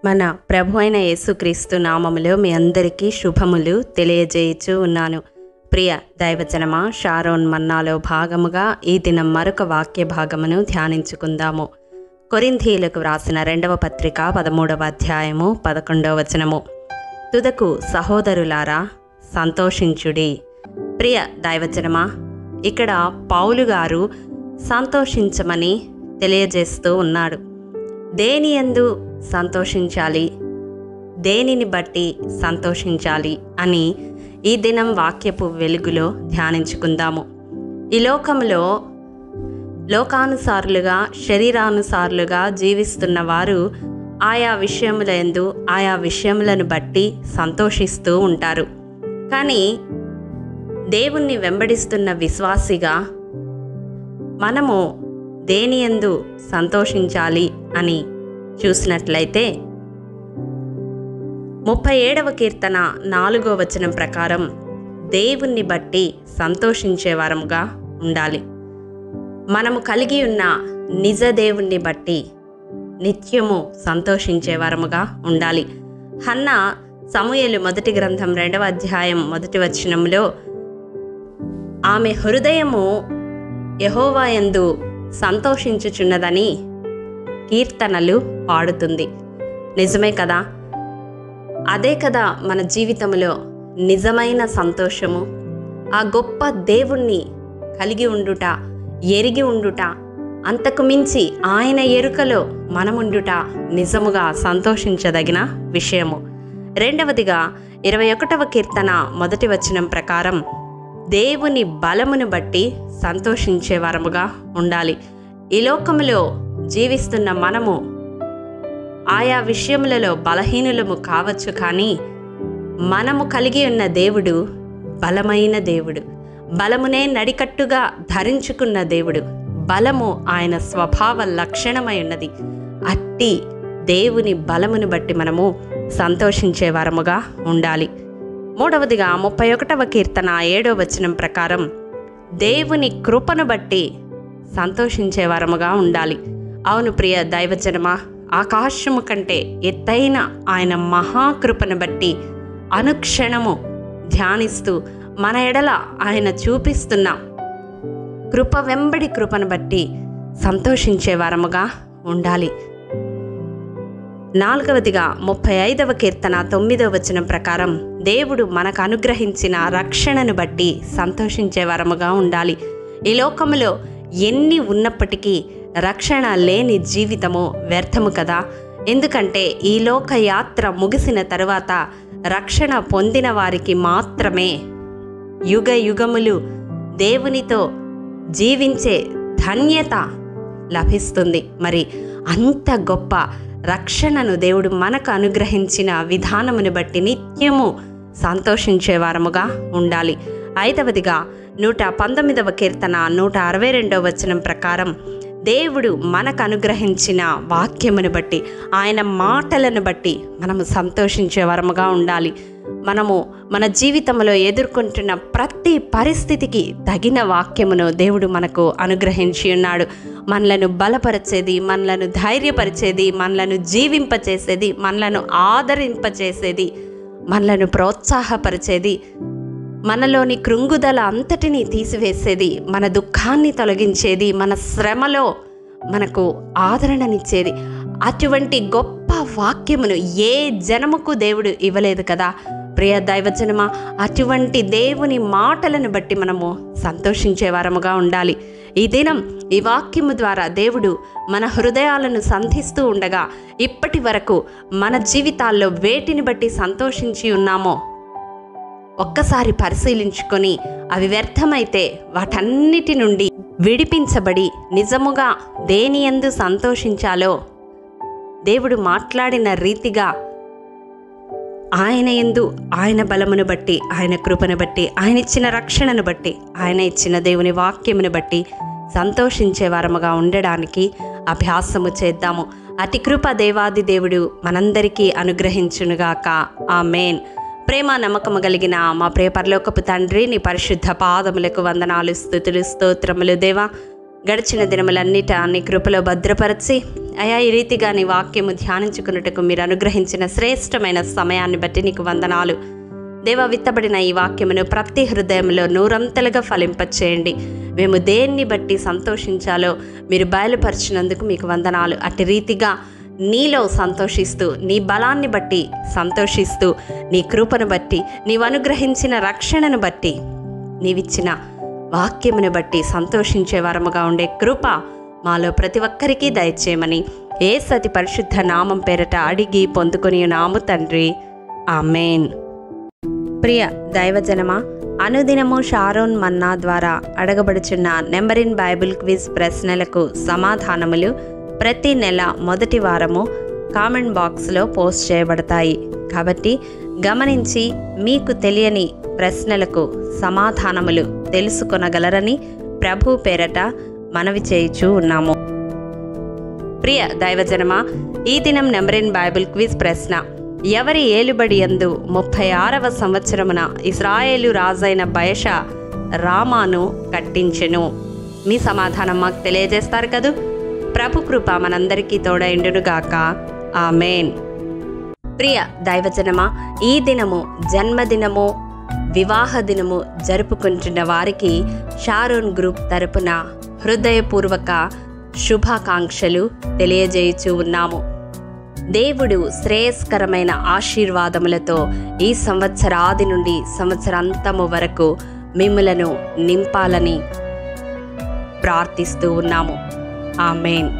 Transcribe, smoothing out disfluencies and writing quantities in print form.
మన ప్రభు అయిన యేసుక్రీస్తు నామములో మీ అందరికీ శుభములు తెలియజేయచ్చు ఉన్నాను. ప్రియ దైవజనమా, షారోన్ మన్నాలో భాగముగా ఈ దినం మరొక వాక్య భాగమును ధ్యానించుకుందాము. కొరింథీయులకు వ్రాసిన 2వ పత్రిక 13వ అధ్యాయము 11వ వచనము. తుదకు సహోదరులారా సంతోషించుడి. ప్రియ దైవజనమా, ఇక్కడ పౌలు గారు సంతోషించమని తెలియజేస్తూ ఉన్నాడు. దేనియందు సంతోషించాలి, దేనిని బట్టి సంతోషించాలి అని ఈ దినం వాక్యపు వెలుగులో ధ్యానించుకుందాము. ఈ లోకంలో లోకానుసారులుగా, శరీరానుసారులుగా జీవిస్తున్న వారు ఆయా విషయములందు ఆయా విషయములను బట్టి సంతోషిస్తూ ఉంటారు. కానీ దేవుణ్ణి వెంబడిస్తున్న విశ్వాసిగా మనము దేనియందు సంతోషించాలి అని చూసినట్లయితే 37వ కీర్తన 4వ వచనం ప్రకారం దేవుణ్ణి బట్టి సంతోషించే వారముగా ఉండాలి. మనము కలిగి ఉన్న నిజ దేవుణ్ణి బట్టి నిత్యము సంతోషించే వారముగా ఉండాలి. హన్నా సమూయేలు మొదటి గ్రంథం 2వ అధ్యాయం 1వ వచనంలో ఆమె హృదయము యెహోవా యందు సంతోషించుచున్నదని కీర్తనలు పాడుతుంది. నిజమే కదా? అదే కదా మన జీవితంలో నిజమైన సంతోషము. ఆ గొప్ప దేవుణ్ణి కలిగి ఉండుట, ఎరిగి ఉండుట, అంతకు మించి ఆయన ఎరుకలో మనముండుట నిజముగా సంతోషించదగిన విషయము. రెండవదిగా 21వ కీర్తన 1వ వచనం ప్రకారం దేవుని బలమును బట్టి సంతోషించే వారముగా ఉండాలి. ఈ లోకములో జీవిస్తున్న మనము ఆయా విషయములలో బలహీనులము కావచ్చు, కానీ మనము కలిగి ఉన్న దేవుడు బలమైన దేవుడు, బలమునే నడికట్టుగా ధరించుకున్న దేవుడు. బలము ఆయన స్వభావ లక్షణమై ఉన్నది. అట్టి దేవుని బలమును బట్టి మనము సంతోషించే వారముగా ఉండాలి. మూడవదిగా 31వ కీర్తన 7వ వచనం ప్రకారం దేవుని కృపను బట్టి సంతోషించే వారముగా ఉండాలి. అవును ప్రియ దైవజనమా, ఆకాశము కంటే ఎత్తైన ఆయన మహాకృపను బట్టి అనుక్షణము ధ్యానిస్తూ మన ఎడల ఆయన చూపిస్తున్న కృప వెంబడి కృపను బట్టి సంతోషించే వారముగా ఉండాలి. నాలుగవదిగా 35వ కీర్తన 9వ వచనం ప్రకారం దేవుడు మనకు అనుగ్రహించిన రక్షణను బట్టి సంతోషించే వారముగా ఉండాలి. ఈ లోకములో ఎన్ని ఉన్నప్పటికీ రక్షణ లేని జీవితము వ్యర్థము కదా. ఎందుకంటే ఈ లోక యాత్ర ముగిసిన తరువాత రక్షణ పొందిన వారికి మాత్రమే యుగ యుగములు దేవునితో జీవించే ధన్యత లభిస్తుంది. మరి అంత గొప్ప రక్షణను దేవుడు మనకు అనుగ్రహించిన విధానమును బట్టి నిత్యము సంతోషించే వారముగా ఉండాలి. ఐదవదిగా 119వ కీర్తన 162వ వచనం ప్రకారం దేవుడు మనకు అనుగ్రహించిన వాక్యమును బట్టి, ఆయన మాటలను బట్టి మనము సంతోషించే వరముగా ఉండాలి. మనము మన జీవితంలో ఎదుర్కొంటున్న ప్రతి పరిస్థితికి తగిన వాక్యమును దేవుడు మనకు అనుగ్రహించి ఉన్నాడు. మనలను బలపరిచేది, మనలను ధైర్యపరిచేది, మనలను జీవింపచేసేది, మనలను ఆదరింపచేసేది, మనలను ప్రోత్సాహపరిచేది, మనలోని కృంగుదల అంతటినీ తీసివేసేది, మన దుఃఖాన్ని తొలగించేది, మన శ్రమలో మనకు ఆదరణనిచ్చేది, అటువంటి గొప్ప వాక్యమును ఏ జనముకు దేవుడు ఇవ్వలేదు కదా. ప్రియ దైవజనమా, అటువంటి దేవుని మాటలను బట్టి మనము సంతోషించే వారముగా ఉండాలి. ఈ దినం ఈ వాక్యము ద్వారా దేవుడు మన హృదయాలను సంధిస్తూ ఉండగా ఇప్పటి వరకు మన జీవితాల్లో వేటిని బట్టి సంతోషించి ఉన్నామో ఒక్కసారి పరిశీలించుకొని అవి వ్యర్థమైతే వాటన్నిటి నుండి విడిపించబడి నిజముగా దేనియందు సంతోషించాలో దేవుడు మాట్లాడిన రీతిగా ఆయన యందు, ఆయన బలమును బట్టి, ఆయన కృపను బట్టి, ఆయన ఇచ్చిన రక్షణను బట్టి, ఆయన ఇచ్చిన దేవుని వాక్యమును బట్టి సంతోషించే వారముగా ఉండడానికి అభ్యాసము చేద్దాము. అతి కృప దేవాది దేవుడు మనందరికీ అనుగ్రహించునుగాక. ఆమేన్. ప్రేమ నమ్మకము కలిగిన మా ప్రియ పరలోకపు తండ్రి, నీ పరిశుద్ధ పాదములకు వందనాలు, స్తుతులు, స్తోత్రములు. దేవా, గడిచిన దినములన్నిట నీ కృపలో భద్రపరచి అయా ఈ రీతిగా నీ వాక్యము ధ్యానించుకున్నట్టుకు మీరు అనుగ్రహించిన శ్రేష్టమైన సమయాన్ని బట్టి నీకు వందనాలు. దేవా, విత్తబడిన ఈ వాక్యమును ప్రతి హృదయంలో నూరంతలుగా ఫలింపచేయండి. మేము దేన్ని బట్టి సంతోషించాలో మీరు బయలుపరిచినందుకు మీకు వందనాలు. అట్టి రీతిగా నీలో సంతోషిస్తూ, నీ బలాన్ని బట్టి సంతోషిస్తూ, నీ కృపను బట్టి, నీవు అనుగ్రహించిన రక్షణను బట్టి, నీవిచ్చిన వాక్యమును బట్టి సంతోషించే వరముగా ఉండే కృప మాలో ప్రతి ఒక్కరికి దయచేయమని యేసు అతి పరిశుద్ధ నామం పేరట అడిగి పొందుకొని నాము తండ్రి, ఆమేన్. ప్రియ దైవజనమా, అనుదినము షారోన్ మన్నా ద్వారా అడగబడుచున్న నెంబర్ ఇన్ బైబిల్ క్విజ్ ప్రశ్నలకు సమాధానములు ప్రతి నెల మొదటి వారము కామెంట్ బాక్స్లో పోస్ట్ చేయబడతాయి. కాబట్టి గమనించి మీకు తెలియని ప్రశ్నలకు సమాధానములు తెలుసుకొనగలరని ప్రభు పేరట మనవి చేయుచూ ఉన్నాము. ప్రియ దైవజనమా, ఈ దినం నెంబర్ ఇన్ బైబిల్ క్విజ్ ప్రశ్న: ఎవరి ఏలుబడి యందు 36వ సంవత్సరమున ఇశ్రాయేలు రాజైన బయషా రామాను కట్టించెను? మీ సమాధానం మాకు తెలియజేస్తారు కదూ. ప్రభు కృప మనందరికీ తోడైండునుగాక. ఆమేన్. ప్రియ దైవజనమా, ఈ దినము జన్మదినము, వివాహ దినము జరుపుకుంటున్న వారికి షారోన్ గ్రూప్ తరపున హృదయపూర్వక శుభాకాంక్షలు తెలియజేయుచూ ఉన్నాము. దేవుడు శ్రేయస్కరమైన ఆశీర్వాదములతో ఈ సంవత్సరాది నుండి సంవత్సరాంతము వరకు మిమ్ములను నింపాలని ప్రార్థిస్తూ ఉన్నాము. ఆమేన్.